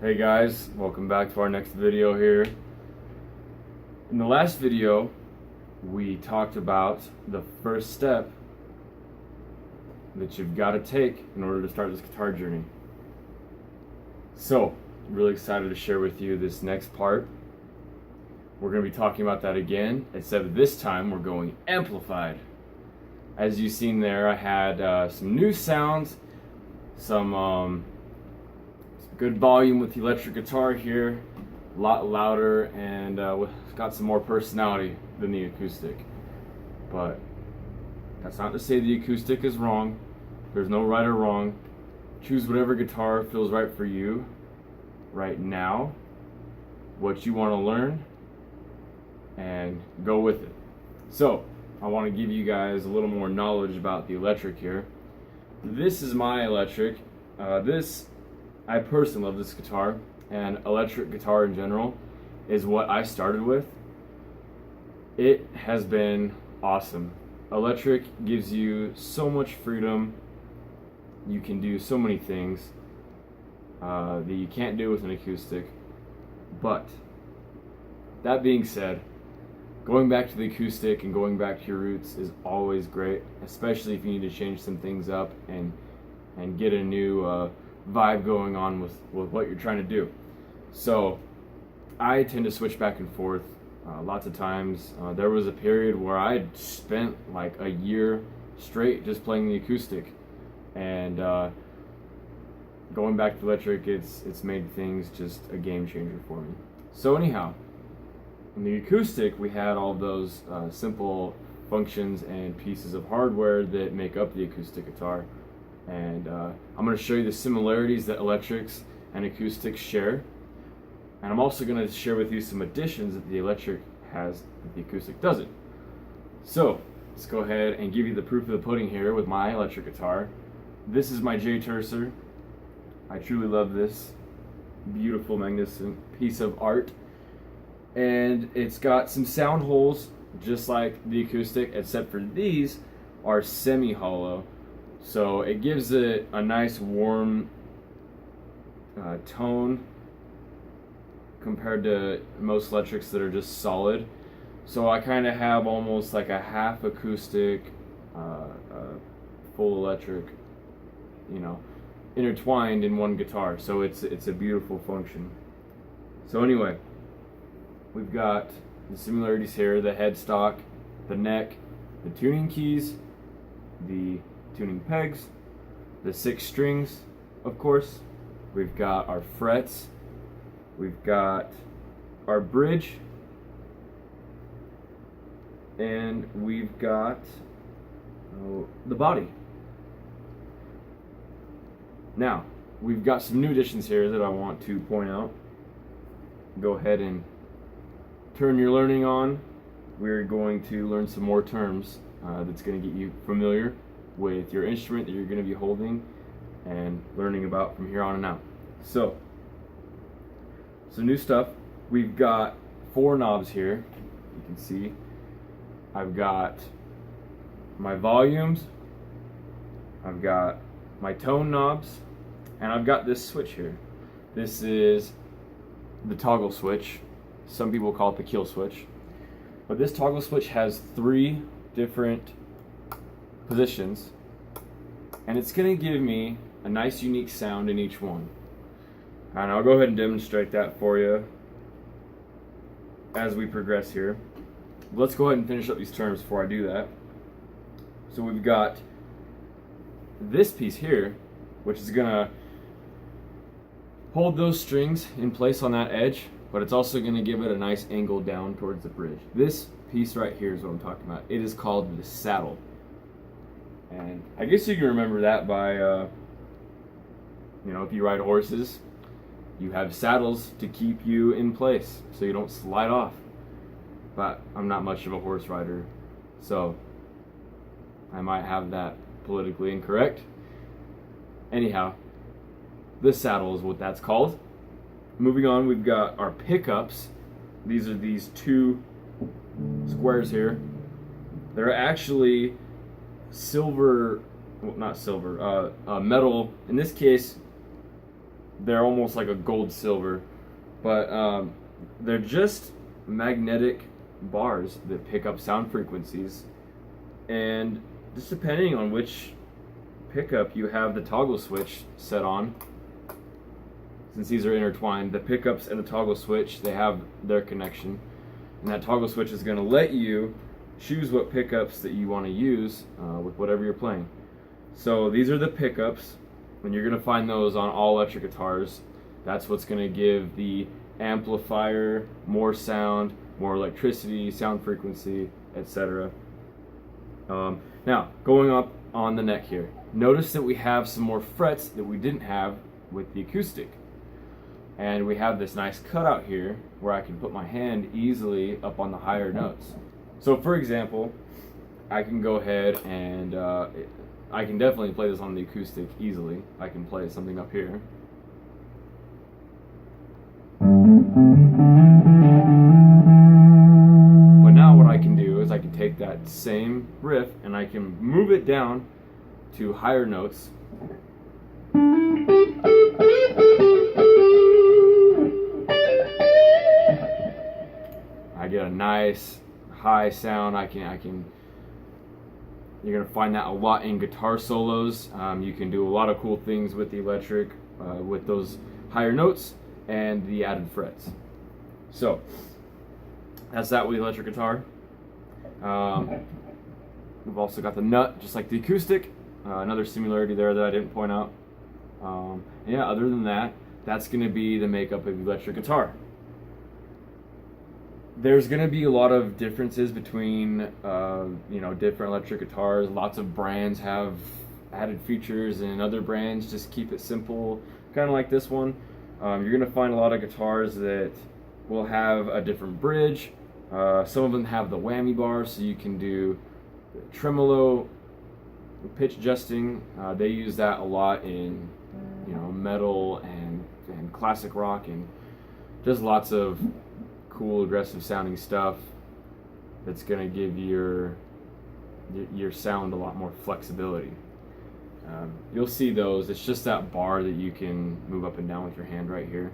Hey guys, welcome back to our next video here. In the last video, we talked about the first step that you've got to take in order to start this guitar journey. So, I'm really excited to share with you this next part. We're going to be talking about that again, except this time we're going amplified. As you've seen there, I had some new sounds, some good volume with the electric guitar here, a lot louder, and got some more personality than the acoustic. But that's not to say the acoustic is wrong. There's no right or wrong. Choose whatever guitar feels right for you right now, what you want to learn, and go with it. So I want to give you guys a little more knowledge about the electric here. This is my electric. I personally love this guitar, and electric guitar in general is what I started with. It has been awesome. Electric gives you so much freedom. You can do so many things that you can't do with an acoustic. But that being said, going back to the acoustic and going back to your roots is always great, especially if you need to change some things up and get a new vibe going on with what you're trying to do. So I tend to switch back and forth lots of times. There was a period where I spent like a year straight just playing the acoustic, and going back to electric, it's made things just a game changer for me. So anyhow, in the acoustic, we had all those simple functions and pieces of hardware that make up the acoustic guitar. And I'm going to show you the similarities that electrics and acoustics share. And I'm also going to share with you some additions that the electric has that the acoustic doesn't. So let's go ahead and give you the proof of the pudding here with my electric guitar. This is my J Tercer. I truly love this beautiful, magnificent piece of art. And it's got some sound holes just like the acoustic, except for these are semi-hollow. So it gives it a nice warm tone compared to most electrics that are just solid. So I kind of have almost like a half acoustic, full electric, intertwined in one guitar. So it's a beautiful function. So anyway, we've got the similarities here: the headstock, the neck, the tuning keys, the tuning pegs, the 6 strings, of course. We've got our frets, we've got our bridge, and we've got the body. Now, we've got some new additions here that I want to point out. Go ahead and turn your learning on. We're going to learn some more terms that's going to get you familiar with your instrument that you're going to be holding and learning about from here on and out. So new stuff. We've got 4 knobs here. You can see I've got my volumes, I've got my tone knobs, and I've got this switch here. This is the toggle switch. Some people call it the kill switch. But this toggle switch has 3 different positions, and it's going to give me a nice unique sound in each one. And I'll go ahead and demonstrate that for you as we progress here. Let's go ahead and finish up these terms before I do that. So we've got this piece here, which is going to hold those strings in place on that edge, but it's also going to give it a nice angle down towards the bridge. This piece right here is what I'm talking about. It is called the saddle. And I guess you can remember that by, if you ride horses, you have saddles to keep you in place so you don't slide off. But I'm not much of a horse rider, so I might have that politically incorrect. Anyhow, the saddle is what that's called. Moving on, we've got our pickups. These are these 2 squares here. They're actually silver, well, not silver, metal. In this case, they're almost like a gold silver, but they're just magnetic bars that pick up sound frequencies, and just depending on which pickup you have the toggle switch set on, since these are intertwined, the pickups and the toggle switch, they have their connection, and that toggle switch is going to let you choose what pickups that you want to use with whatever you're playing. So these are the pickups, and you're going to find those on all electric guitars. That's what's going to give the amplifier more sound, more electricity, sound frequency, etc. Now, going up on the neck here, notice that we have some more frets that we didn't have with the acoustic. And we have this nice cutout here where I can put my hand easily up on the higher notes. So for example, I can go ahead and I can definitely play this on the acoustic easily. I can play something up here. But now what I can do is I can take that same riff and I can move it down to higher notes. I get a nice high sound. You're gonna find that a lot in guitar solos. You can do a lot of cool things with the electric, with those higher notes and the added frets. So that's that with the electric guitar. We've also got the nut, just like the acoustic. Another similarity there that I didn't point out. Yeah, other than that, that's gonna be the makeup of the electric guitar. There's going to be a lot of differences between, different electric guitars. Lots of brands have added features, and other brands just keep it simple, kind of like this one. You're going to find a lot of guitars that will have a different bridge. Some of them have the whammy bar, so you can do tremolo, pitch adjusting. They use that a lot in, metal and classic rock, and just lots of cool aggressive sounding stuff that's going to give your sound a lot more flexibility. You'll see those. It's just that bar that you can move up and down with your hand right here.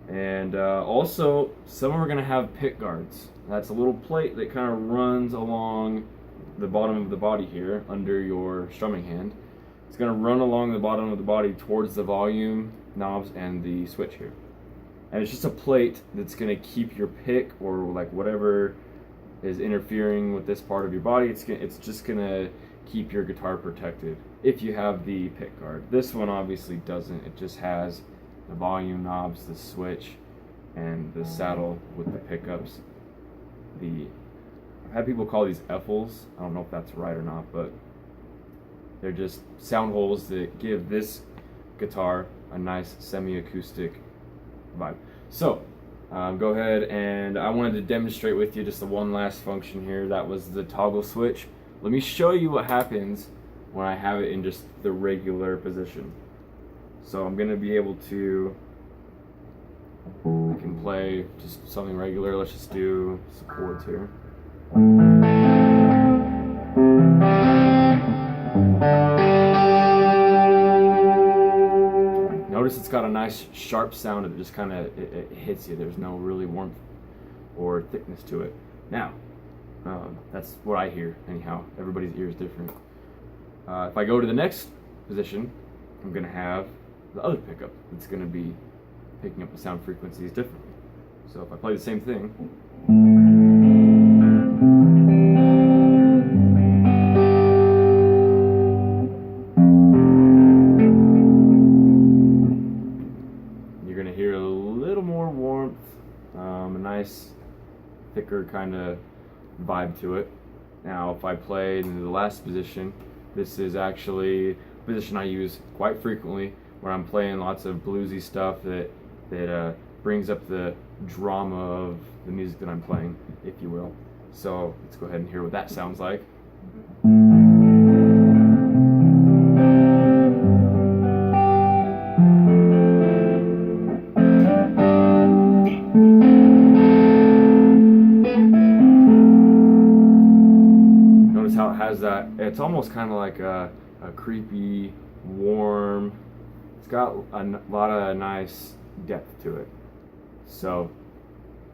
And also some are going to have pick guards. That's a little plate that kind of runs along the bottom of the body here under your strumming hand. It's going to run along the bottom of the body towards the volume knobs and the switch here. And it's just a plate that's going to keep your pick, or like whatever is interfering with this part of your body, it's just going to keep your guitar protected if you have the pick guard. This one obviously doesn't. It just has the volume knobs, the switch, and the saddle with the pickups. I've had people call these F-holes. I don't know if that's right or not, but they're just sound holes that give this guitar a nice semi-acoustic vibe. So go ahead, and I wanted to demonstrate with you just the one last function here. That was the toggle switch. Let me show you what happens when I have it in just the regular position. So I'm going to be able to, I can play just something regular. Let's just do some chords here. Notice it's got a nice sharp sound that just kind of it hits you. There's no really warmth or thickness to it. Now, that's what I hear anyhow. Everybody's ear is different. If I go to the next position, I'm going to have the other pickup that's going to be picking up the sound frequencies differently. So if I play the same thing, you're going to hear a little more warmth, a nice thicker kind of vibe to it. Now if I play in the last position, this is actually a position I use quite frequently where I'm playing lots of bluesy stuff that brings up the drama of the music that I'm playing, if you will. So let's go ahead and hear what that sounds like. Notice how it has that, it's almost kind of like a creepy, warm, it's got a lot of nice depth to it. So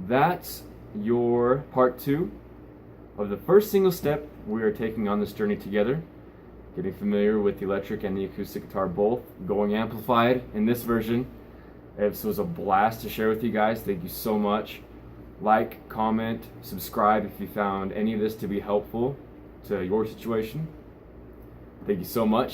that's your part 2 of the first single step we are taking on this journey together, getting familiar with the electric and the acoustic guitar both, going amplified in this version. This was a blast to share with you guys. Thank you so much. Like, comment, subscribe if you found any of this to be helpful to your situation. Thank you so much.